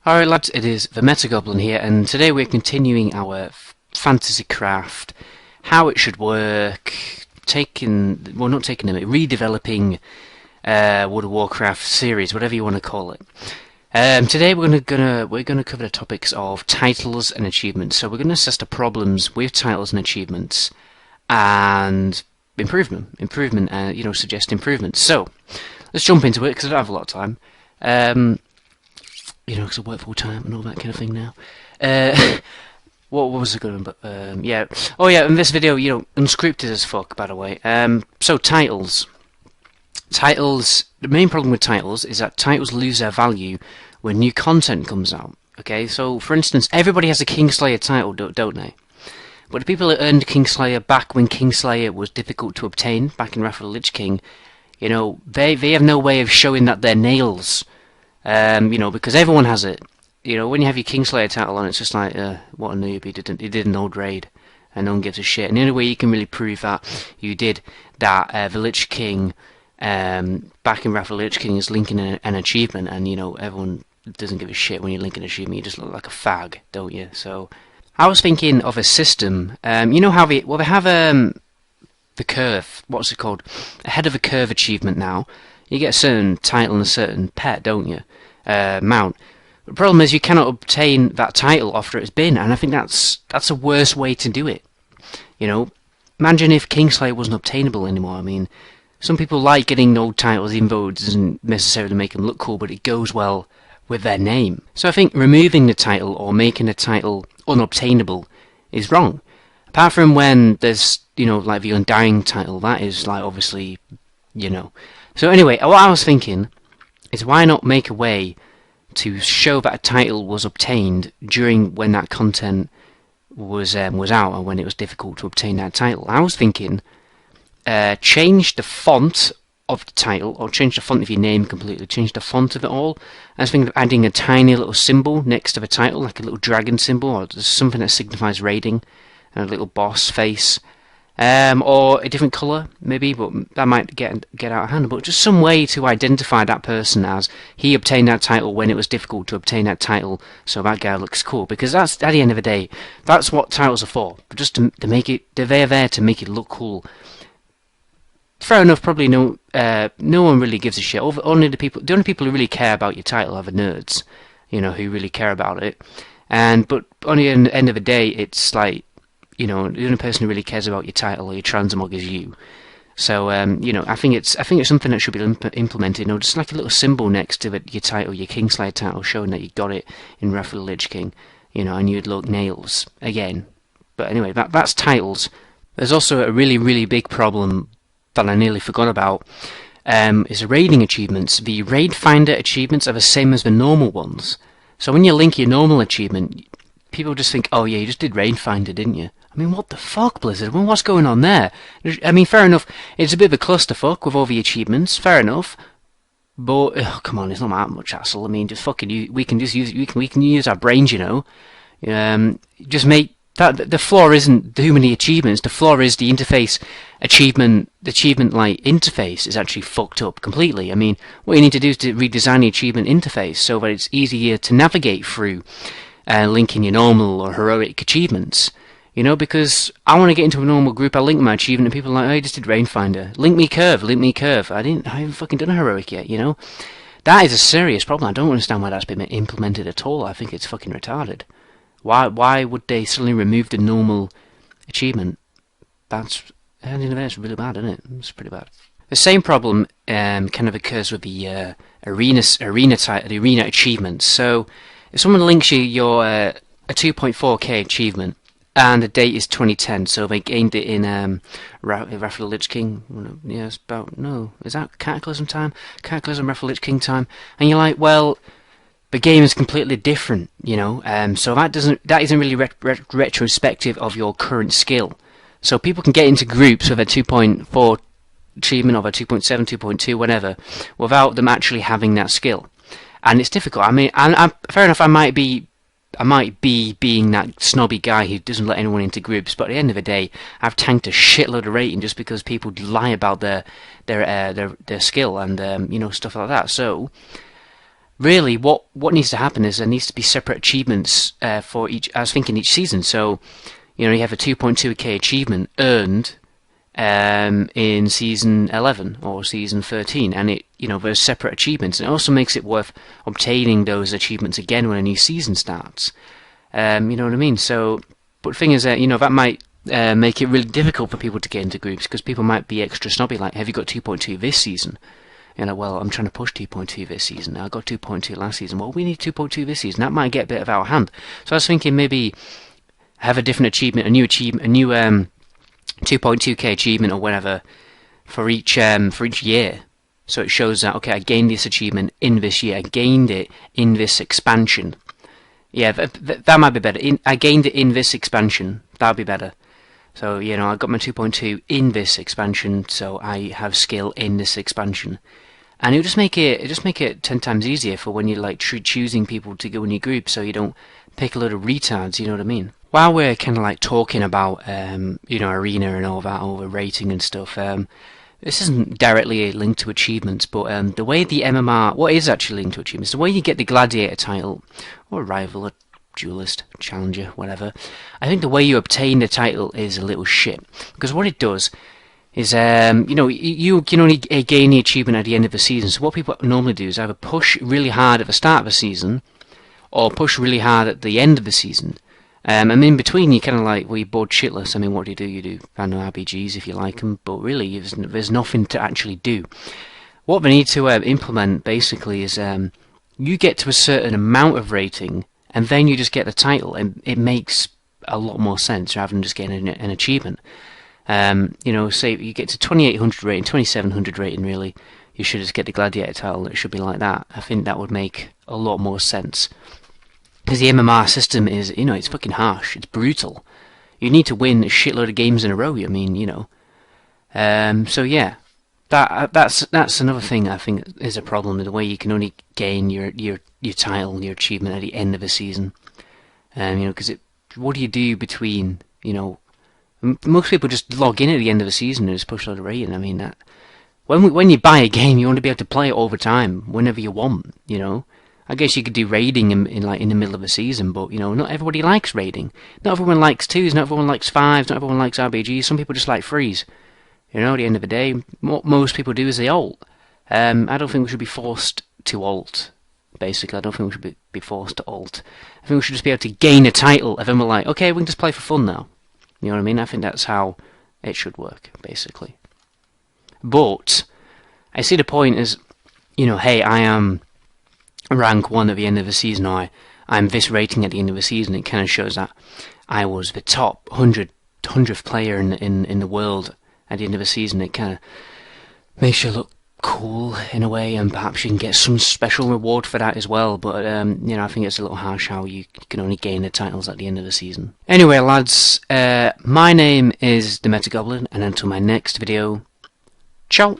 Alright lads, it is the Meta Goblin here, and today we're continuing our fantasy craft, how it should work, redeveloping World of Warcraft series, whatever you want to call it. Today we're gonna cover the topics of titles and achievements. So we're gonna assess the problems with titles and achievements, and improvement, suggest improvements. So let's jump into it because I don't have a lot of time. Because I work full time and all that kind of thing now. What was I going to... yeah. Oh yeah, in this video, unscripted as fuck, by the way. So titles. Titles, the main problem with titles is that titles lose their value when new content comes out. Okay, so for instance, everybody has a Kingslayer title, don't they? But the people that earned Kingslayer back when Kingslayer was difficult to obtain, back in Wrath of the Lich King, they have no way of showing that they're nails. Because everyone has it. When you have your Kingslayer title on, it's just like, what a noob, he did an old raid, and no one gives a shit. And the only way you can really prove that you did that, the Lich King, back in Wrath of the Lich King, is linking an achievement, and, everyone doesn't give a shit when you link an achievement, you just look like a fag, don't you? So, I was thinking of a system, how they have, the curve, what's it called? Ahead of a curve achievement now. You get a certain title and a certain pet, don't you? Mount. The problem is you cannot obtain that title after it's been, and I think that's a worse way to do it. Imagine if Kingslayer wasn't obtainable anymore. I mean, some people like getting old titles, even though it doesn't necessarily make them look cool, but it goes well with their name. So I think removing the title or making a title unobtainable is wrong. Apart from when there's, like the Undying title, that is, like, obviously, So anyway, what I was thinking is why not make a way to show that a title was obtained during when that content was out, and when it was difficult to obtain that title. I was thinking change the font of the title, or change the font of your name completely, change the font of it all. I was thinking of adding a tiny little symbol next to the title, like a little dragon symbol, or something that signifies raiding, and a little boss face. Or a different colour, maybe, but that might get out of hand. But just some way to identify that person as he obtained that title when it was difficult to obtain that title, so that guy looks cool. Because that's, at the end of the day, that's what titles are for. Just to make it, they're there to make it look cool. Fair enough, probably no one really gives a shit. The only people who really care about your title are the nerds, who really care about it. But on the end of the day, it's like, the only person who really cares about your title or your transmog is you. So, I think it's something that should be implemented. Just like a little symbol next to your title, your Kingslayer title, showing that you got it in Wrath of the Lich King. And you'd look nails again. But anyway, that's titles. There's also a really, really big problem that I nearly forgot about. Is raiding achievements. The raid finder achievements are the same as the normal ones. So when you link your normal achievement, people just think, oh yeah, you just did raid finder, didn't you? I mean, what the fuck, Blizzard? Well, what's going on there? I mean, fair enough, it's a bit of a clusterfuck with all the achievements, fair enough. But, come on, it's not that much hassle. I mean, just fucking, we can use our brains, just make, the flaw isn't too many achievements, the flaw is the interface like, interface is actually fucked up completely. I mean, what you need to do is to redesign the achievement interface so that it's easier to navigate through, linking your normal or heroic achievements. Because I want to get into a normal group, I link my achievement, and people are like, oh, you just did Rainfinder. Link me curve. I haven't fucking done a heroic yet, That is a serious problem. I don't understand why that's been implemented at all. I think it's fucking retarded. Why would they suddenly remove the normal achievement? That's really bad, isn't it? It's pretty bad. The same problem kind of occurs with the arena achievements. So, if someone links you a 2.4k achievement, and the date is 2010, so they gained it in Wrath of the Lich King. Yeah, is that Cataclysm time? Cataclysm, Wrath of the Lich King time. And you're like, well, the game is completely different, so that isn't really retrospective of your current skill. So people can get into groups with a 2.4 achievement or a 2.7, 2.2, whatever, without them actually having that skill. And it's difficult. I mean, fair enough, I might be being that snobby guy who doesn't let anyone into groups, but at the end of the day, I've tanked a shitload of rating just because people lie about their skill and stuff like that. So really, what needs to happen is there needs to be separate achievements for each. I was thinking each season. So, you know, you have a 2.2k achievement earned in season 11 or season 13, and it, you know, there's separate achievements, and it also makes it worth obtaining those achievements again when a new season starts. You know what I mean? So, but the thing is that, you know, that might make it really difficult for people to get into groups, because people might be extra snobby, like, have you got 2.2 this season? You know, well, I'm trying to push 2.2 this season. I got 2.2 last season. Well, we need 2.2 this season. That might get a bit out of hand. So I was thinking maybe have a different achievement, a new 2.2k achievement or whatever for each year. So it shows that, okay, I gained this achievement in this year. I gained it in this expansion. Yeah, that might be better. I gained it in this expansion. That'd be better. So, you know, I got my 2.2 in this expansion, so I have skill in this expansion. And it'll just make it 10 times easier for when you're like choosing people to go in your group, so you don't pick a load of retards, you know what I mean? While we're kind of like talking about, you know, arena and all that, over rating and stuff, this isn't directly linked to achievements, but the way the MMR, what is actually linked to achievements, the way you get the Gladiator title, or Rival, or Duelist, Challenger, whatever, I think the way you obtain the title is a little shit. Because what it does is, you know, you can only gain the achievement at the end of the season. So what people normally do is either push really hard at the start of the season, or push really hard at the end of the season. And in between, you kind of like, well, you're bored shitless. I mean, what do? You do random RPGs if you like them, but really, there's nothing to actually do. What they need to implement, basically, is you get to a certain amount of rating, and then you just get the title, and it makes a lot more sense rather than just getting an achievement. You know, say you get to 2800 rating, 2700 rating, really, you should just get the Gladiator title. It should be like that. I think that would make a lot more sense. Because the MMR system is, you know, it's fucking harsh. It's brutal. You need to win a shitload of games in a row. I mean, you know. So yeah, that's another thing I think is a problem. The way you can only gain your title, your achievement at the end of a season. You know, because what do you do between, you know, most people just log in at the end of the season and just push a lot of rating. I mean, that when you buy a game, you want to be able to play it all the time, whenever you want. You know, I guess you could do raiding in the middle of a season, but you know, not everybody likes raiding. Not everyone likes 2s. Not everyone likes 5s. Not everyone likes RPGs. Some people just like 3s. You know, at the end of the day, what most people do is they alt. I don't think we should be forced to alt. Basically, I don't think we should be forced to alt. I think we should just be able to gain a title, and then we're like, okay, we can just play for fun now. You know what I mean? I think that's how it should work, basically. But I see the point as, you know, hey, I am rank 1 at the end of the season, or I'm this rating at the end of the season. It kind of shows that I was the top 100th player in the world at the end of the season. It kind of makes you look cool in a way, and perhaps you can get some special reward for that as well. But you know, I think it's a little harsh how you can only gain the titles at the end of the season. Anyway, lads, my name is the Meta Goblin, and until my next video, ciao.